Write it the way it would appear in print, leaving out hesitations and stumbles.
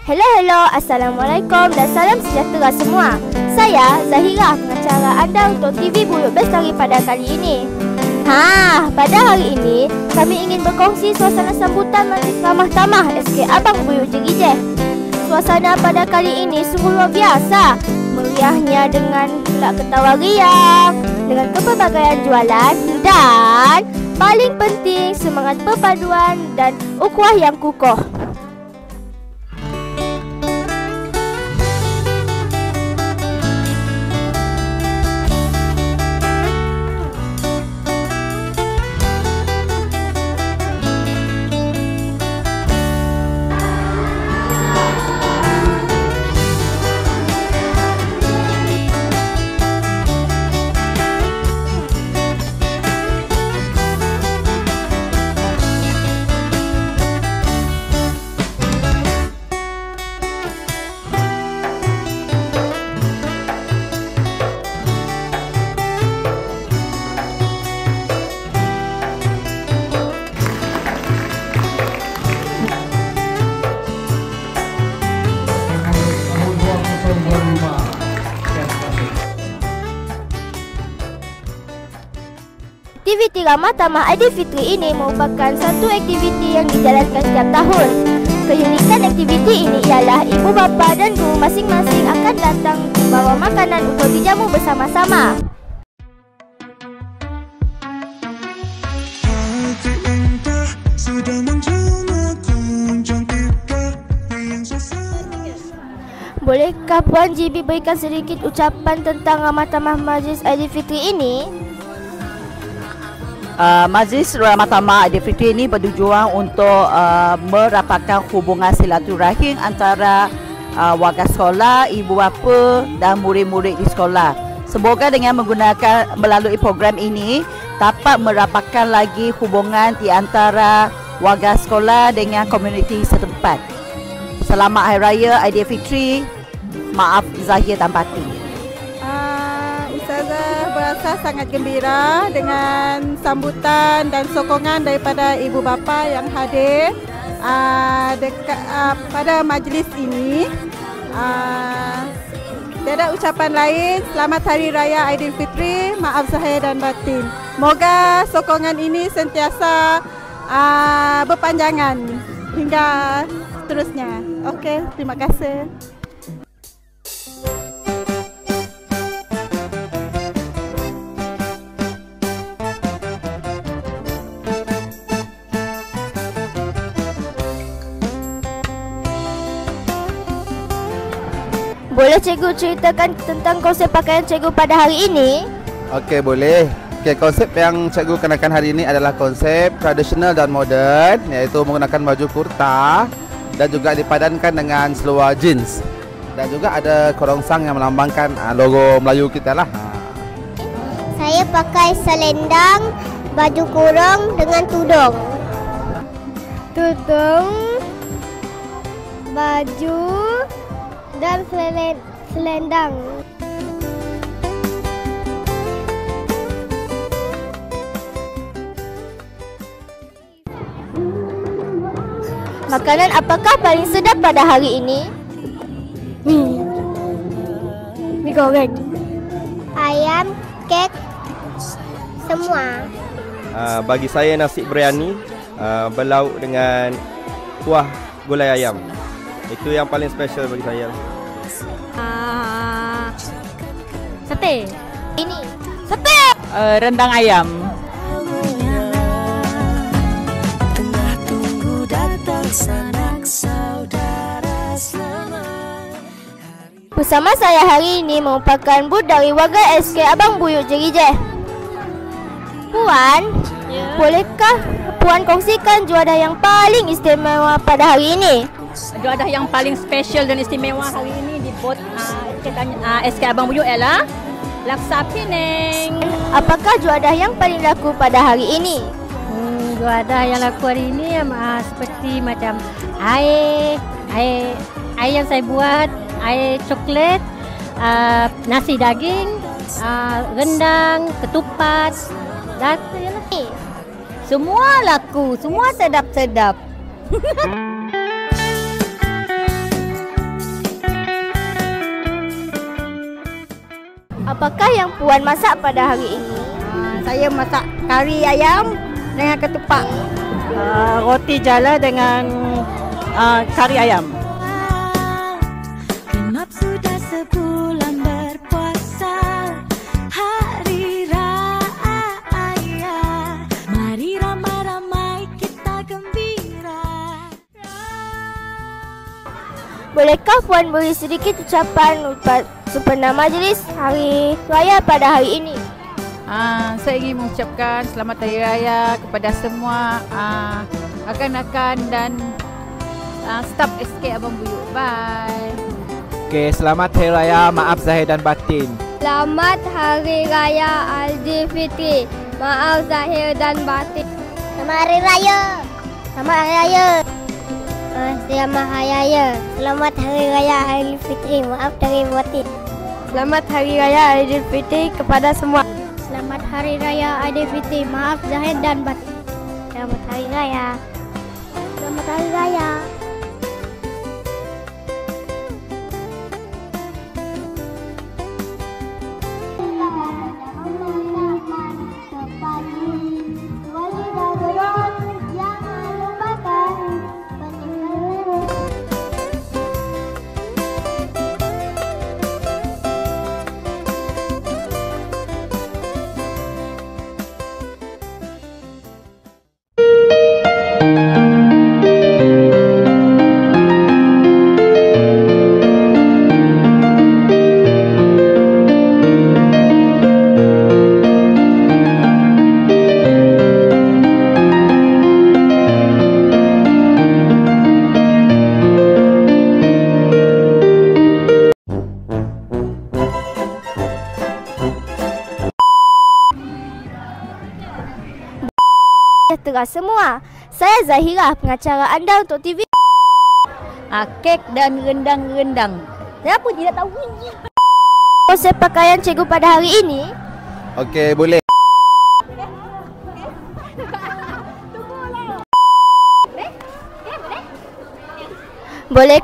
Hello, Assalamualaikum dan salam sejahtera semua. Saya Zahira, pengacara anda untuk TV Buyut Bestari pada kali ini. Pada hari ini kami ingin berkongsi suasana sambutan majlis ramah tamah SK Abang Buyut Jerijeh. Suasana pada kali ini sungguh luar biasa. Meriahnya dengan pula ketawa riang, dengan kepelbagaian jualan dan paling penting semangat perpaduan dan ukhuwah yang kukuh. Aktiviti Ramah Tamah Aidilfitri ini merupakan satu aktiviti yang dijalankan setiap tahun. Keunikan aktiviti ini ialah ibu bapa dan guru masing-masing akan datang membawa makanan untuk dijamu bersama-sama. Bolehkah Puan Jibi berikan sedikit ucapan tentang Ramah Tamah Majlis Aidilfitri ini? Majlis Ramah Tamah Aidilfitri ini bertujuan untuk merapatkan hubungan silaturahim antara warga sekolah, ibu bapa dan murid-murid di sekolah. Semoga dengan menggunakan melalui program ini dapat merapatkan lagi hubungan di antara warga sekolah dengan komuniti setempat. Selamat Hari Raya Aidilfitri. Maaf zahir dan batin. Ustazah berasa sangat gembira dengan sambutan dan sokongan daripada ibu bapa yang hadir pada majlis ini. Tiada ucapan lain, selamat Hari Raya Aidilfitri, maaf zahir dan batin. Moga sokongan ini sentiasa berpanjangan hingga seterusnya. Okey, terima kasih. Boleh cikgu ceritakan tentang konsep pakaian cikgu pada hari ini? Okey, boleh. Okey, konsep yang cikgu kenakan hari ini adalah konsep tradisional dan moden, iaitu menggunakan baju kurta dan juga dipadankan dengan seluar jeans. Dan juga ada kerongsang yang melambangkan logo Melayu kita lah. Saya pakai selendang, baju kurung dengan tudung. Tudung, baju dan selendang. Makanan apakah paling sedap pada hari ini? Mi goreng, Ayam, kek, semua. Bagi saya nasi biryani berlauk dengan kuah gulai ayam. Itu yang paling special bagi saya. Sate. Ini sate. Rendang ayam. Bersama saya hari ini merupakan booth dari warga SK Abang Buyut Jerijeh. Puan, bolehkah Puan kongsikan juadah yang paling istimewa pada hari ini? Juadah yang paling special dan istimewa hari ini di booth SK Abang Buyut ialah laksa Penang. Apakah juadah yang paling laku pada hari ini? Juadah yang laku hari ini seperti macam air yang saya buat, air coklat, nasi daging, rendang, ketupat dan Semua laku, semua sedap-sedap. Apakah yang Puan masak pada hari ini? Saya masak kari ayam dengan ketupat. Roti jala dengan kari ayam. Genap sudah sebulan berpuasa, hari raya. Mari ramai-ramai kita gembira. Bolehkah Puan beri sedikit ucapan sempena majlis Hari Raya pada hari ini? Saya ingin mengucapkan selamat Hari Raya kepada semua rakan-rakan dan staf SK Abang Buyuk. Bye. Okey, selamat Hari Raya, maaf zahir dan batin. Selamat Hari Raya Aidilfitri. Maaf zahir dan batin. Selamat Hari Raya. Selamat Hari Raya. Selamat Hari Raya. Selamat Hari Raya Aidilfitri. Maaf zahir dan batin. Selamat Hari Raya Aidilfitri kepada semua. Selamat Hari Raya Aidilfitri. Maaf zahir dan batin. Selamat Hari Raya. Selamat Hari Raya. Sejahtera semua. Saya Zahira, pengacara anda untuk TV. Kek dan rendang-rendang. Siapa tidak tahu? Konsep pakaian cikgu pada hari ini? Okey, boleh. Boleh